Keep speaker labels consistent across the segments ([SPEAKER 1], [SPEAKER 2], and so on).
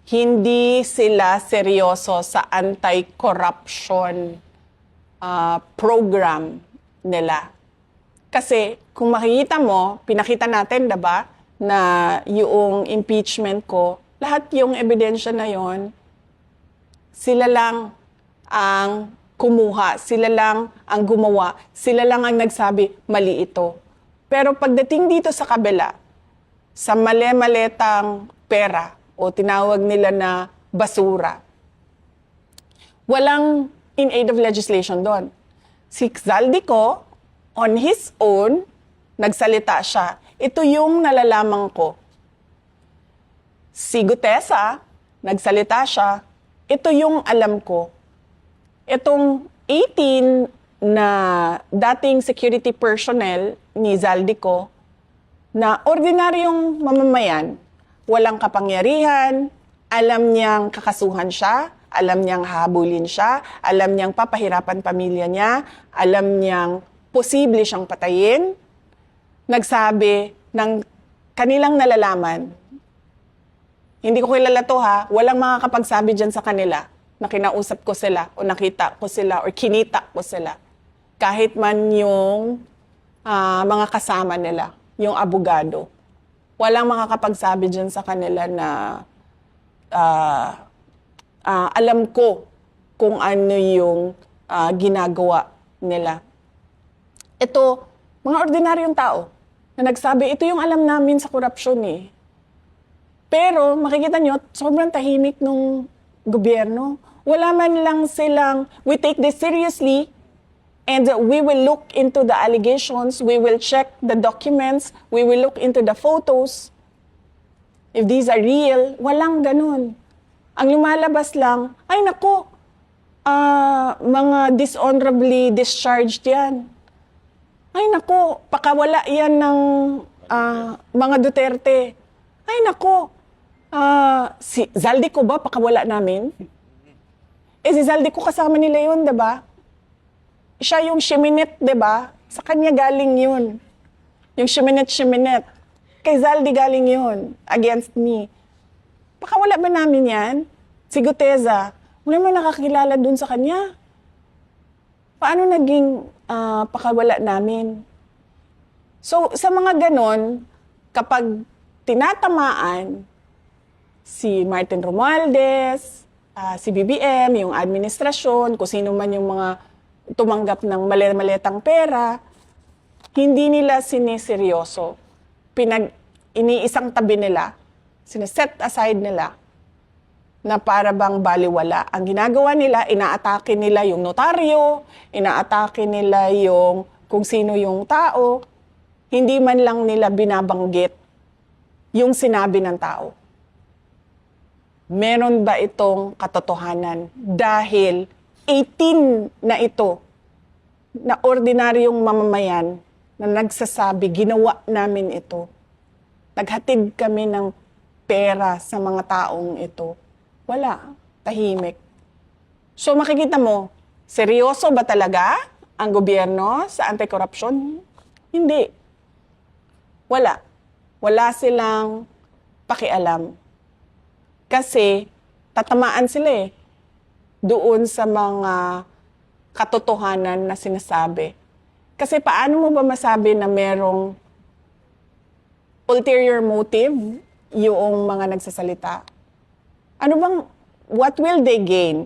[SPEAKER 1] hindi sila seryoso sa anti-corruption program nila. Kasi kung makikita mo, pinakita natin, diba, na yung impeachment ko, lahat yung ebidensya na yon, sila lang ang kumuha, sila lang ang gumawa, sila lang ang nagsabi, mali ito. Pero pagdating dito sa kabila, sa mali-maletang pera o tinawag nila na basura, walang in aid of legislation doon. Si Zaldico, on his own, nagsalita siya. Ito yung nalalaman ko. Si Gutesa, nagsalita siya. Ito yung alam ko. Itong 18 na dating security personnel ni Zaldico na ordinaryong mamamayan, walang kapangyarihan, alam niyang kakasuhan siya, alam niyang habulin siya, alam niyang papahirapan pamilya niya, alam niyang posible siyang patayin, nagsabi ng kanilang nalalaman. Hindi ko kilala to ha, walang makakapagsabi dyan sa kanila na kinausap ko sila o nakita ko sila o kinita ko sila. Kahit man yung mga kasama nila, yung abogado. Walang makakapagsabi dyan sa kanila na alam ko kung ano yung ginagawa nila. Ito, mga ordinaryong tao na nagsabi, ito yung alam namin sa korupsyon eh. Pero makikita nyo, sobrang tahimik nung gobyerno. Wala man lang silang, we take this seriously and we will look into the allegations, we will check the documents, we will look into the photos. If these are real, walang ganun. Ang lumalabas lang, ay nako, mga dishonorably discharged yan. Ay nako, pakawala yan ng mga Duterte. Ay nako, si Zaldico ba pakawala namin? Si Zaldico kasama nila yun, diba? Siya yung Shiminet, diba? Sa kanya galing yun. Yung Shiminet. Kay Zaldi galing yun, against me. Pakawala ba namin yan? Si Gutesa, wala man nakakilala dun sa kanya. Paano naging pakawala namin? So, sa mga ganon, kapag tinatamaan si Martin Romualdez, si BBM, yung administrasyon, kung sino man yung mga tumanggap ng maletang pera, hindi nila siniseryoso. Iniisang tabi nila, sineset aside nila na para bang baliwala. Ang ginagawa nila, inaatake nila yung notaryo, inaatake nila yung kung sino yung tao, hindi man lang nila binabanggit yung sinabi ng tao. Meron ba itong katotohanan? Dahil 18 na ito, na ordinaryong mamamayan na nagsasabi, ginawa namin ito. Naghatid kami ng pera sa mga taong ito. Wala. Tahimik. So makikita mo, seryoso ba talaga ang gobyerno sa anti-corruption? Hindi. Wala. Wala silang pakialam. Kasi tatamaan sila doon sa mga katotohanan na sinasabi. Kasi paano mo ba masabi na merong ulterior motive yung mga nagsasalita? Ano bang, what will they gain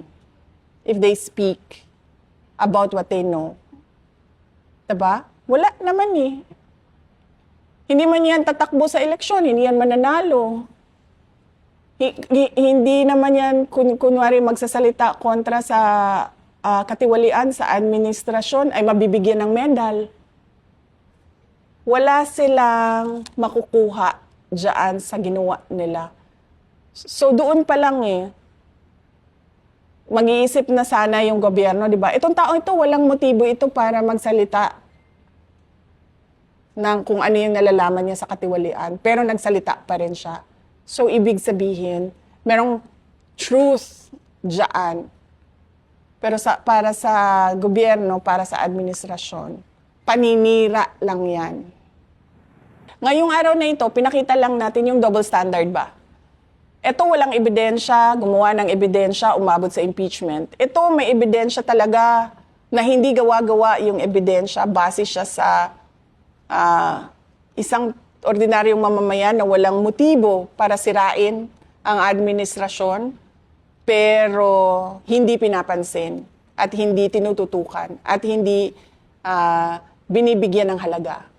[SPEAKER 1] if they speak about what they know? Diba? Wala naman eh. Hindi man yan tatakbo sa eleksyon, hindi yan mananalo. Hindi naman yan kunwari magsasalita kontra sa katiwalian sa administrasyon ay mabibigyan ng medal. Wala silang makukuha dyan sa ginawa nila. So doon pa lang mag-iisip na sana yung gobyerno, di ba? Itong tao ito, walang motibo ito para magsalita ng kung ano yung nalalaman niya sa katiwalian. Pero nagsalita pa rin siya. So, ibig sabihin, merong truth dyan. Pero para sa gobyerno, para sa administrasyon, paninira lang yan. Ngayong araw na ito, pinakita lang natin yung double standard ba? Ito walang ebidensya, gumawa ng ebidensya, umabot sa impeachment. Ito may ebidensya talaga na hindi gawa-gawa yung ebidensya, base siya sa isang ordinaryong mamamayan na walang motibo para sirain ang administrasyon, pero hindi pinapansin at hindi tinututukan at hindi binibigyan ng halaga.